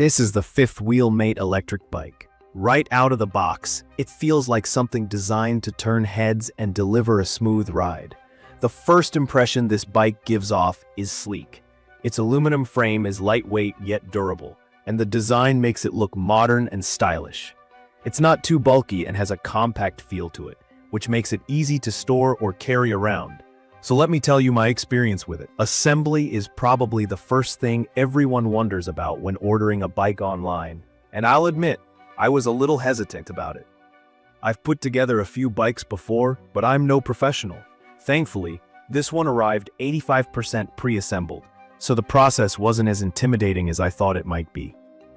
This is the fifth wheel mate electric bike. Right out of the box, it feels like something designed to turn heads and deliver a smooth ride. The first impression this bike gives off is sleek. Its aluminum frame is lightweight yet durable, and the design makes it look modern and stylish. It's not too bulky and has a compact feel to it, which makes it easy to store or carry around. So let me tell you my experience with it. Assembly is probably the first thing everyone wonders about when ordering a bike online, and I'll admit, I was a little hesitant about it. I've put together a few bikes before, but I'm no professional. Thankfully, this one arrived 85% pre-assembled, so the process wasn't as intimidating as I thought it might be.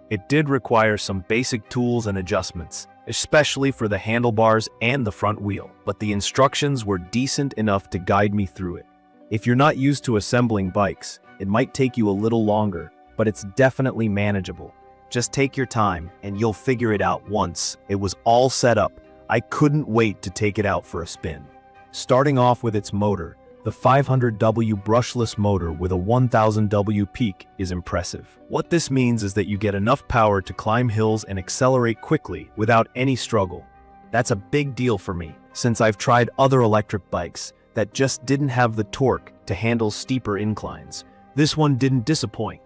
It did require some basic tools and adjustments, especially for the handlebars and the front wheel, but the instructions were decent enough to guide me through it. If you're not used to assembling bikes, it might take you a little longer, but it's definitely manageable. Just take your time and you'll figure it out once it was all set up. I couldn't wait to take it out for a spin. Starting off with its motor, the 500W brushless motor with a 1000W peak is impressive. What this means is that you get enough power to climb hills and accelerate quickly without any struggle. That's a big deal for me, since I've tried other electric bikes that just didn't have the torque to handle steeper inclines. This one didn't disappoint.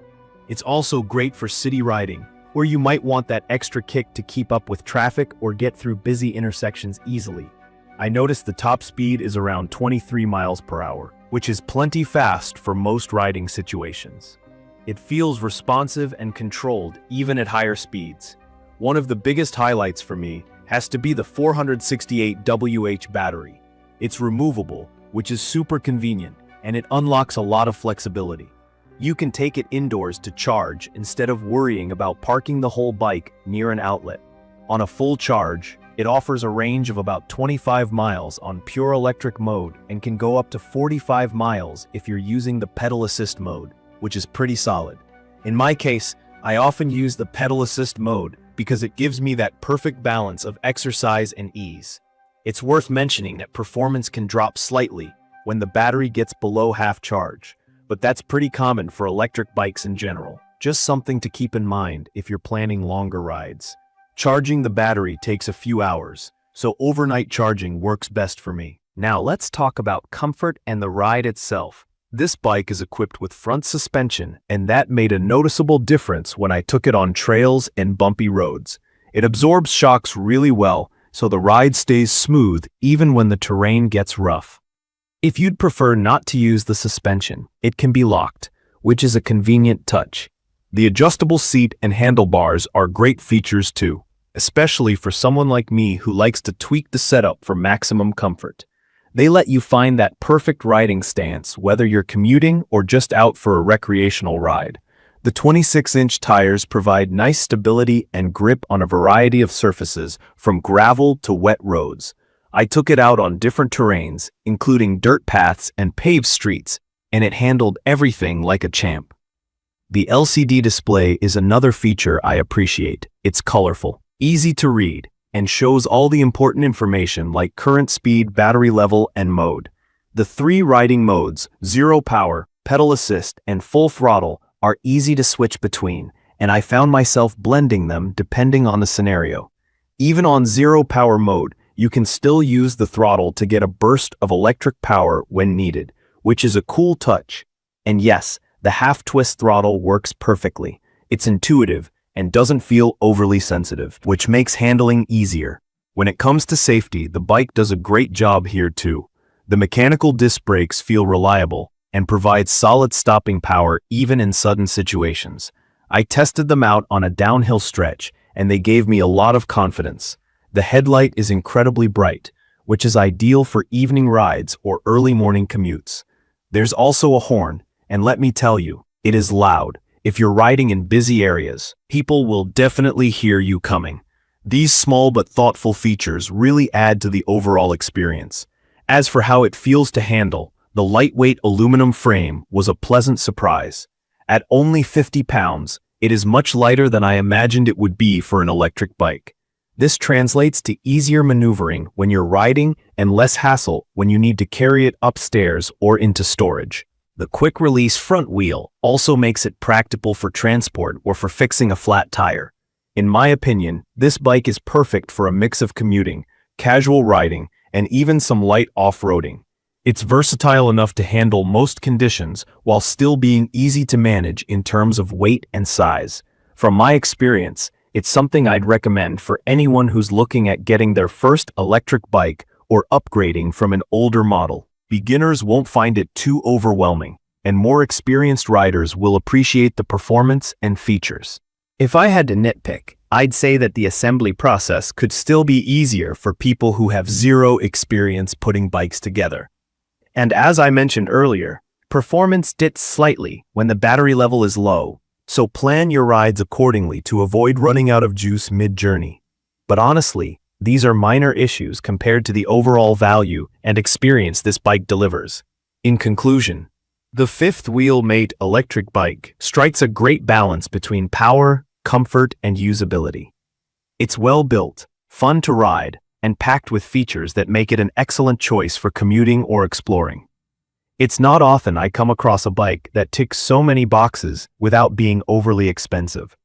It's also great for city riding, where you might want that extra kick to keep up with traffic or get through busy intersections easily. I noticed the top speed is around 23 miles per hour, which is plenty fast for most riding situations. It feels responsive and controlled even at higher speeds. One of the biggest highlights for me has to be the 468 battery. It's removable, which is super convenient, and it unlocks a lot of flexibility. You can take it indoors to charge instead of worrying about parking the whole bike near an outlet. On a full charge, it offers a range of about 25 miles on pure electric mode and can go up to 45 miles if you're using the pedal assist mode, which is pretty solid. In my case, I often use the pedal assist mode because it gives me that perfect balance of exercise and ease. It's worth mentioning that performance can drop slightly when the battery gets below half charge, but that's pretty common for electric bikes in general. Just something to keep in mind if you're planning longer rides. Charging the battery takes a few hours, so overnight charging works best for me. Now let's talk about comfort and the ride itself. This bike is equipped with front suspension, and that made a noticeable difference when I took it on trails and bumpy roads. It absorbs shocks really well, so the ride stays smooth even when the terrain gets rough. If you'd prefer not to use the suspension, it can be locked, which is a convenient touch. The adjustable seat and handlebars are great features too, especially for someone like me who likes to tweak the setup for maximum comfort. They let you find that perfect riding stance whether you're commuting or just out for a recreational ride. The 26-inch tires provide nice stability and grip on a variety of surfaces, from gravel to wet roads. I took it out on different terrains, including dirt paths and paved streets, and it handled everything like a champ. The LCD display is another feature I appreciate. It's colorful, easy to read, and shows all the important information like current speed, battery level, and mode. The three riding modes, zero power, pedal assist, and full throttle, are easy to switch between, and I found myself blending them depending on the scenario. Even on zero power mode, you can still use the throttle to get a burst of electric power when needed, which is a cool touch. And yes, the half-twist throttle works perfectly. It's intuitive and doesn't feel overly sensitive, which makes handling easier. When it comes to safety, the bike does a great job here too. The mechanical disc brakes feel reliable and provide solid stopping power even in sudden situations. I tested them out on a downhill stretch, and they gave me a lot of confidence. The headlight is incredibly bright, which is ideal for evening rides or early morning commutes. There's also a horn, and let me tell you, it is loud. If you're riding in busy areas, people will definitely hear you coming. These small but thoughtful features really add to the overall experience. As for how it feels to handle, the lightweight aluminum frame was a pleasant surprise. At only 50 pounds, it is much lighter than I imagined it would be for an electric bike. This translates to easier maneuvering when you're riding and less hassle when you need to carry it upstairs or into storage. The quick-release front wheel also makes it practical for transport or for fixing a flat tire. In my opinion, this bike is perfect for a mix of commuting, casual riding, and even some light off-roading. It's versatile enough to handle most conditions while still being easy to manage in terms of weight and size. From my experience, it's something I'd recommend for anyone who's looking at getting their first electric bike or upgrading from an older model. Beginners won't find it too overwhelming, and more experienced riders will appreciate the performance and features. If I had to nitpick, I'd say that the assembly process could still be easier for people who have zero experience putting bikes together. And as I mentioned earlier, performance dips slightly when the battery level is low, so plan your rides accordingly to avoid running out of juice mid-journey. But honestly, these are minor issues compared to the overall value and experience this bike delivers. In conclusion, the fifth wheel mate electric bike strikes a great balance between power, comfort, and usability. It's well built, fun to ride, and packed with features that make it an excellent choice for commuting or exploring. It's not often I come across a bike that ticks so many boxes without being overly expensive.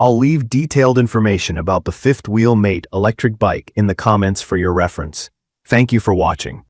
I'll leave detailed information about the fifth wheel mate electric bike in the comments for your reference. Thank you for watching.